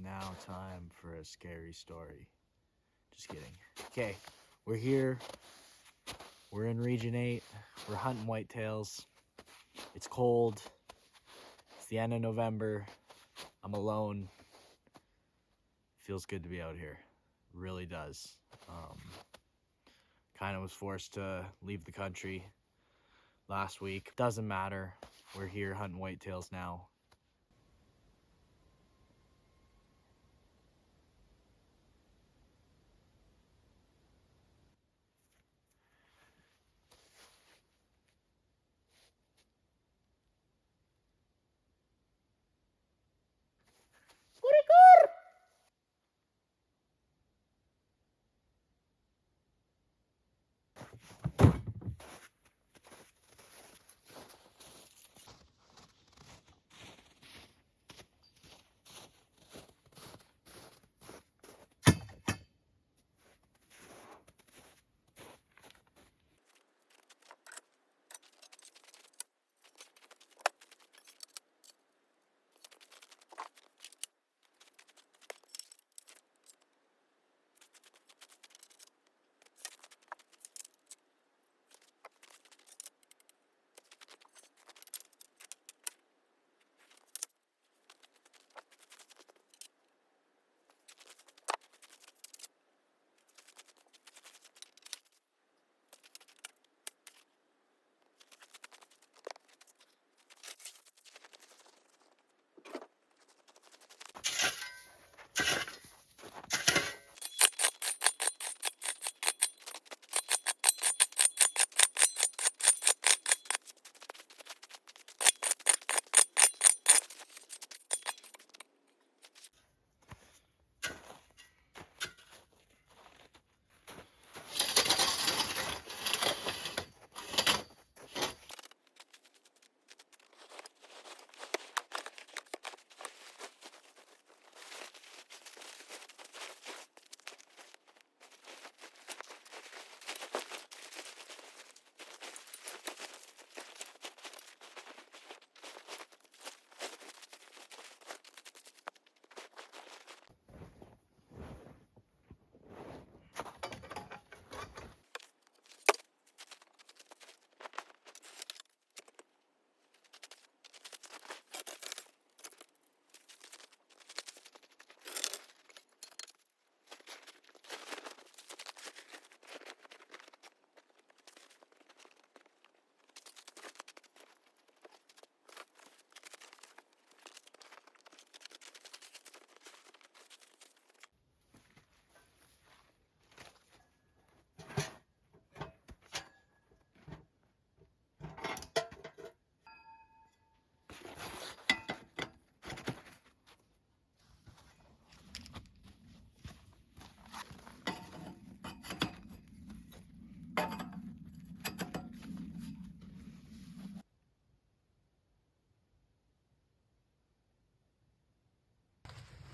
now time for a scary story. Just kidding. Okay, we're here. We're in Region 8. We're hunting whitetails. It's cold. It's the end of November. I'm alone. Feels good to be out here. Really does. Kind of was forced to leave the country last week. Doesn't matter. We're here hunting whitetails now.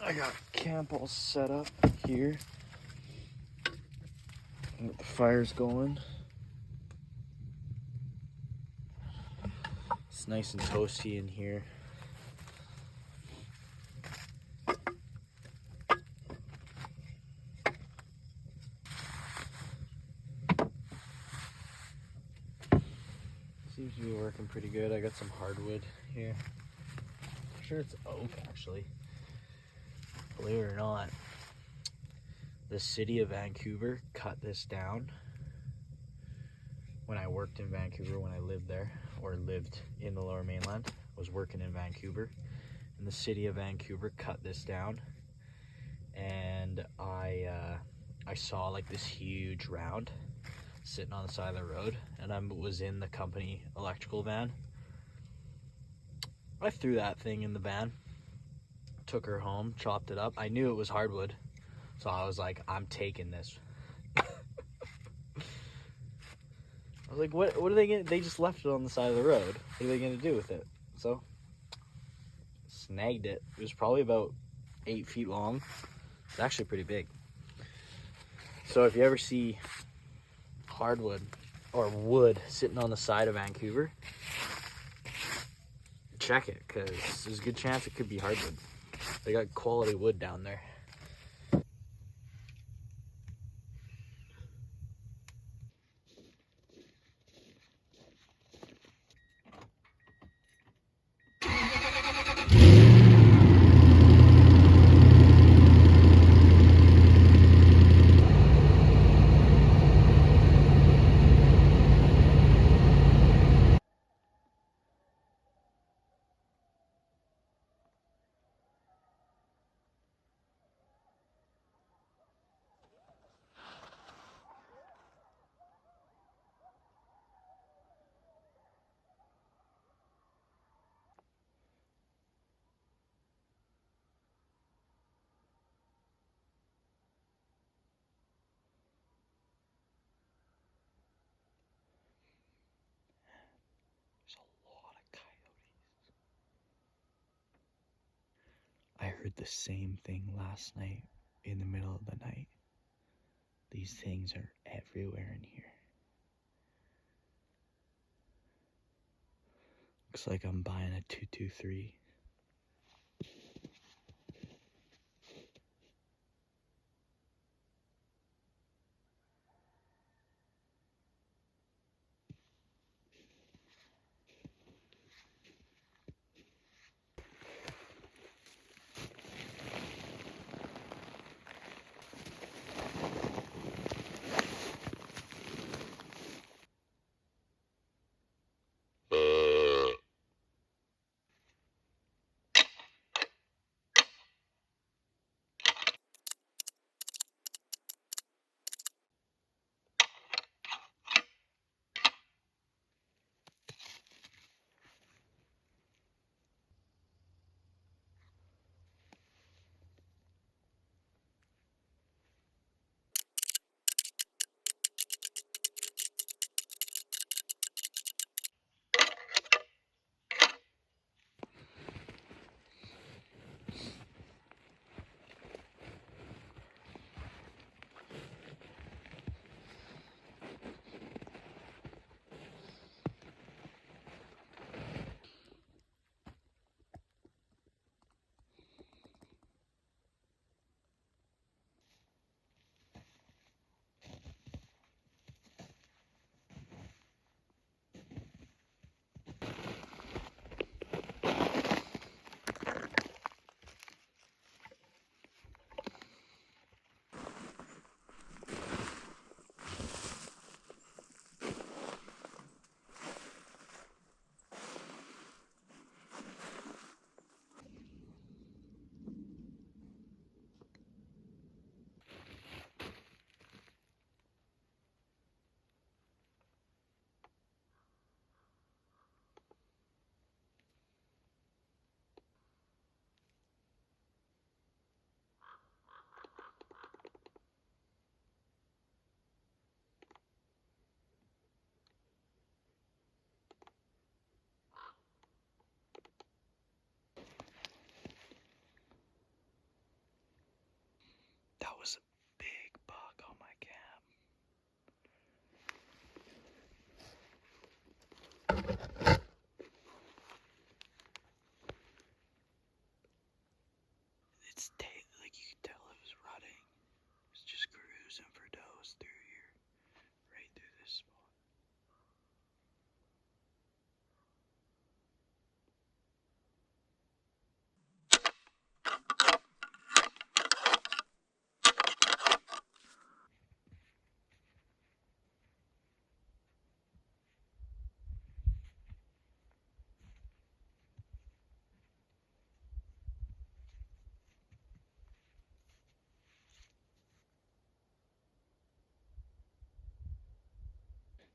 I got camp all set up here. Got the fires going. It's nice and toasty in here. Seems to be working pretty good. I got some hardwood here. I'm sure it's oak actually. Believe it or not, the city of Vancouver cut this down when I worked in Vancouver, when I lived there, or lived in the Lower Mainland. I was working in Vancouver, and the city of Vancouver cut this down, and I saw like this huge round sitting on the side of the road, and I was in the company electrical van. I threw that thing in the van, took her home, chopped it up. I knew it was hardwood, so I was like, I'm taking this. I was like, what are they gonna, they just left it on the side of the road. What are they gonna do with it? So, snagged it. It was probably about 8 feet long. It's actually pretty big. So if you ever see hardwood or wood sitting on the side of Vancouver, check it, because there's a good chance it could be hardwood. They got quality wood down there. There's a lot of coyotes. I heard the same thing last night in the middle of the night. These things are everywhere in here. Looks like I'm buying a 223. That was a big buck on my cam. Its tail, like you could tell it was rutting. It's just cruising for does through here, right through this spot.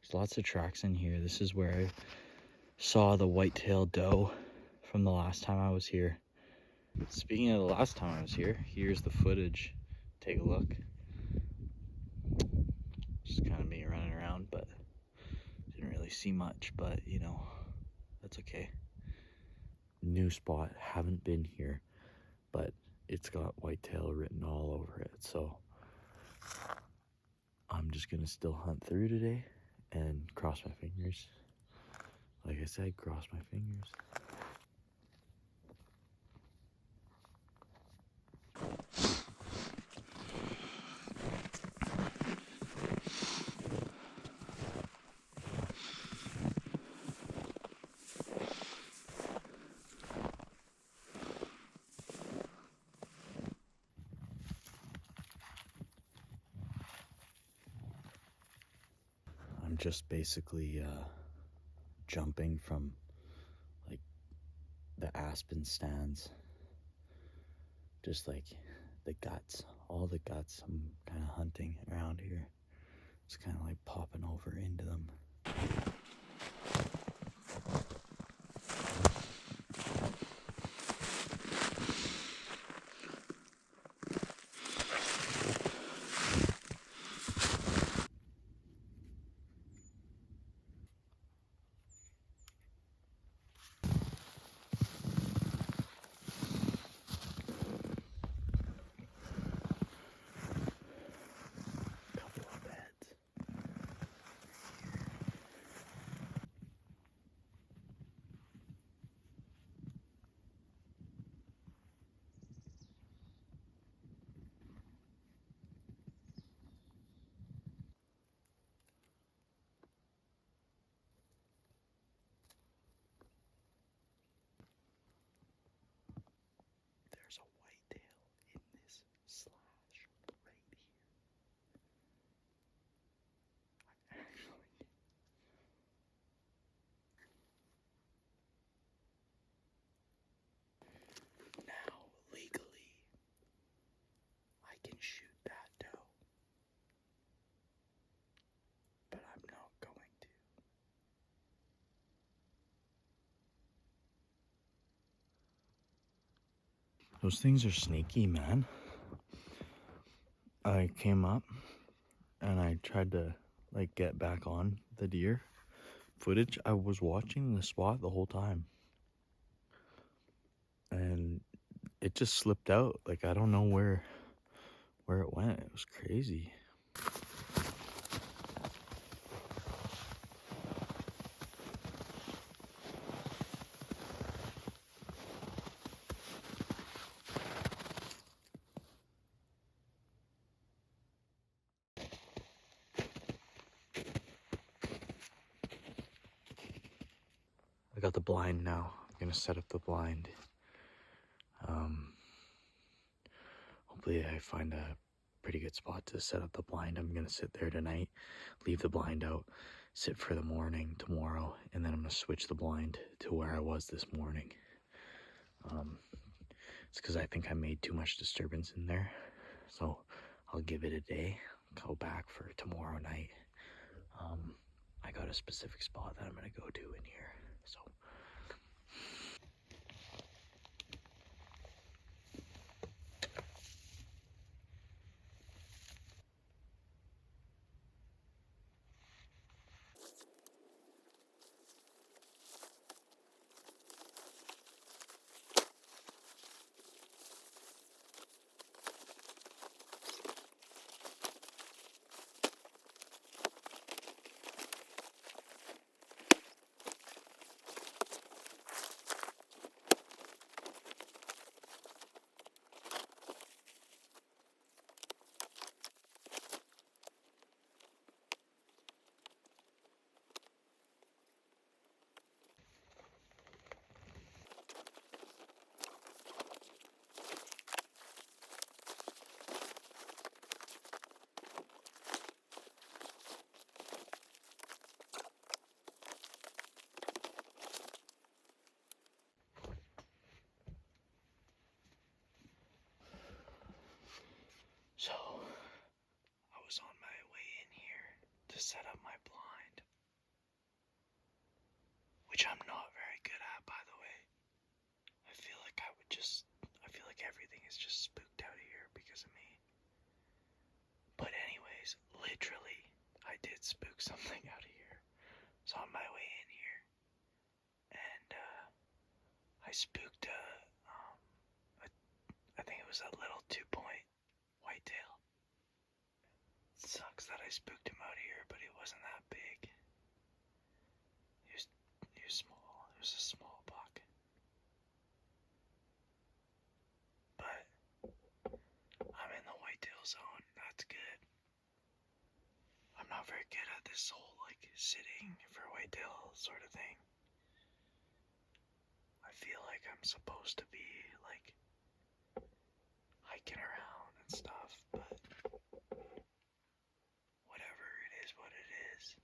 There's lots of tracks in here. This is where I saw the whitetail doe from the last time I was here. Speaking of the last time I was here, here's the footage. Take a look. Just kind of me running around, but didn't really see much, but you know, that's okay. New spot, haven't been here, but it's got whitetail written all over it, so I'm just gonna still hunt through today and cross my fingers. Like I said, cross my fingers. just basically jumping from like the aspen stands, just like the guts, all the guts. I'm kind of hunting around here. It's kind of like popping over into them. Couple of beds. There's a whitetail in this slash right here. Actually, now legally, I can shoot that doe, but I'm not going to. Those things are sneaky, man. I came up and I tried to like get back on the deer footage. I was watching the spot the whole time and it just slipped out. Like I don't know where it went. It was crazy. I got the blind now. I'm gonna set up the blind. Hopefully I find a pretty good spot to set up the blind. I'm gonna sit there tonight, leave the blind out, sit for the morning tomorrow, and then I'm gonna switch the blind to where I was this morning. It's because I think I made too much disturbance in there. So I'll give it a day, go back for tomorrow night. I got a specific spot that I'm gonna go to in here. So I was on my way in here to set up my blind, which I'm not very good at, by the way. I feel like everything is just spooked out here because of me. But anyways, literally, I did spook something out of here. So on my way in here, and I spooked I think it was a little 2-point whitetail. It sucks that I spooked him out here, but he wasn't that big. He was small. It was a small buck. But I'm in the whitetail zone. That's good. I'm not very good at this whole like sitting for whitetail sort of thing. I feel like I'm supposed to be like hiking around and stuff, but whatever, it is what it is.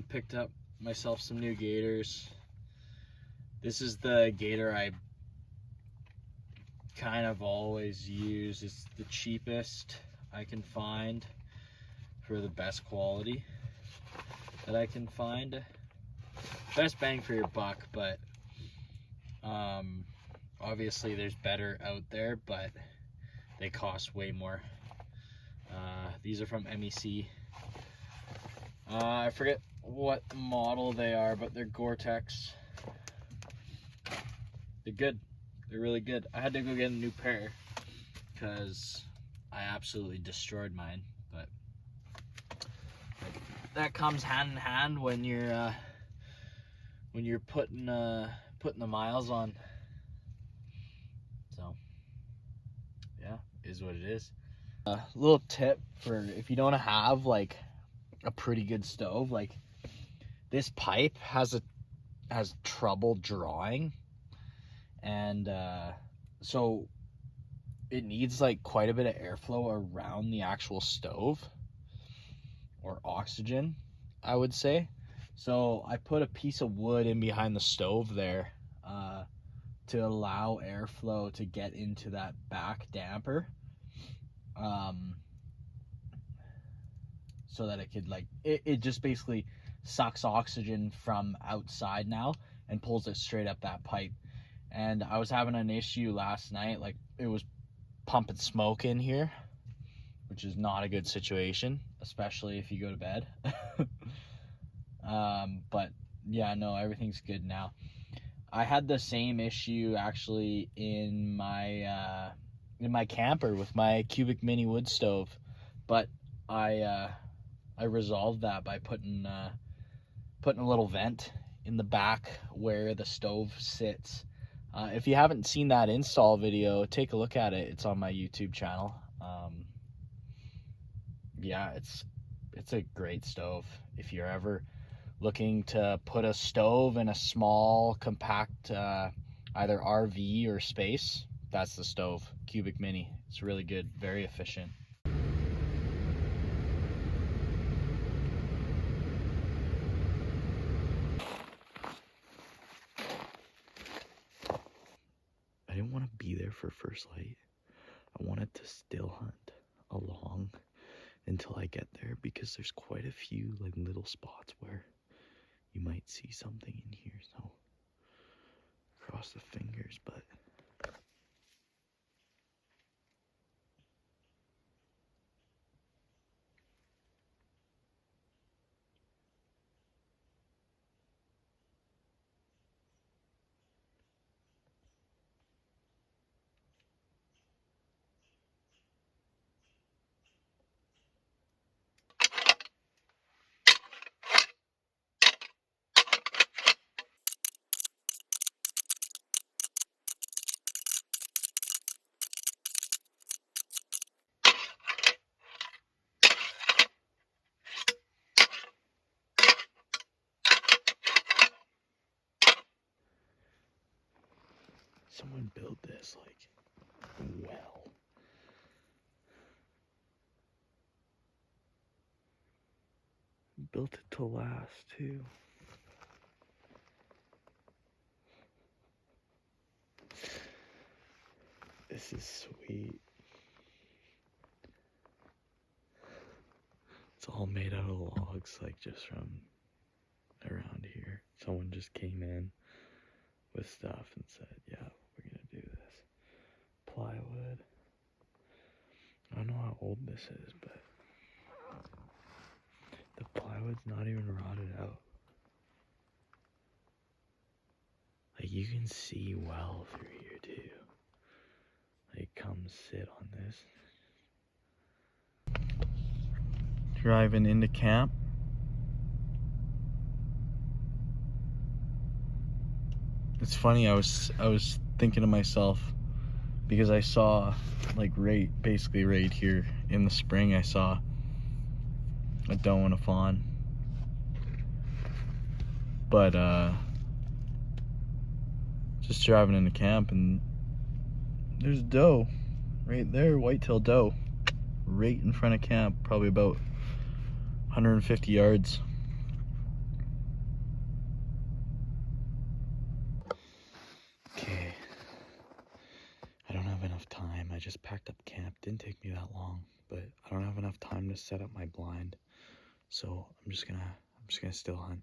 picked up myself some new gaiters. This is the gaiter I kind of always use. It's the cheapest I can find for the best quality that I can find. Best bang for your buck, but obviously there's better out there, but they cost way more. These are from MEC. I forget what model they are, but they're Gore-Tex. They're good. They're really good. I had to go get a new pair because I absolutely destroyed mine, but that comes hand in hand when you're putting the miles on. So yeah, is what it is. Little tip for if you don't have like a pretty good stove, like this pipe has trouble drawing, and so it needs like quite a bit of airflow around the actual stove, or oxygen, I would say. So I put a piece of wood in behind the stove there to allow airflow to get into that back damper, so that it could like it just basically sucks oxygen from outside now and pulls it straight up that pipe. And I was having an issue last night, like it was pumping smoke in here, which is not a good situation, especially if you go to bed. But yeah, no, everything's good now. I had the same issue actually in my camper with my cubic mini wood stove, but I resolved that by putting a little vent in the back where the stove sits. If you haven't seen that install video, take a look at it. It's on my YouTube channel. Yeah, it's a great stove. If you're ever looking to put a stove in a small, compact, either RV or space, that's the stove. Cubic Mini. It's really good, very efficient. I didn't want to be there for first light. I wanted to still hunt along until I get there, because there's quite a few like little spots where you might see something in here, so cross the fingers. But someone built this like well. Built it to last too. This is sweet. It's all made out of logs, like just from around here. Someone just came in with stuff and said, yeah, we're gonna do this. Plywood. I don't know how old this is, but the plywood's not even rotted out. Like, you can see well through here too. Like, come sit on this. Driving into camp. It's funny, I was thinking to myself, because I saw like basically right here in the spring, I saw a doe and a fawn. But just driving into camp, and there's a doe right there, whitetail doe, right in front of camp, probably about 150 yards. I just packed up camp. Didn't take me that long, but I don't have enough time to set up my blind, so I'm just gonna still hunt.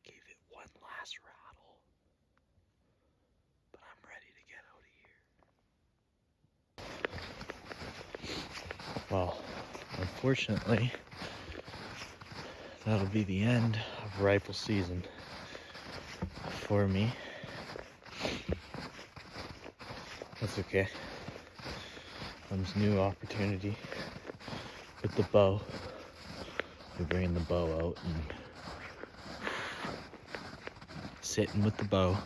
Gave it one last rattle, but I'm ready to get out of here. Well, unfortunately, that'll be the end of rifle season for me. That's okay. Comes new opportunity with the bow. We're bringing the bow out and sitting with the bow.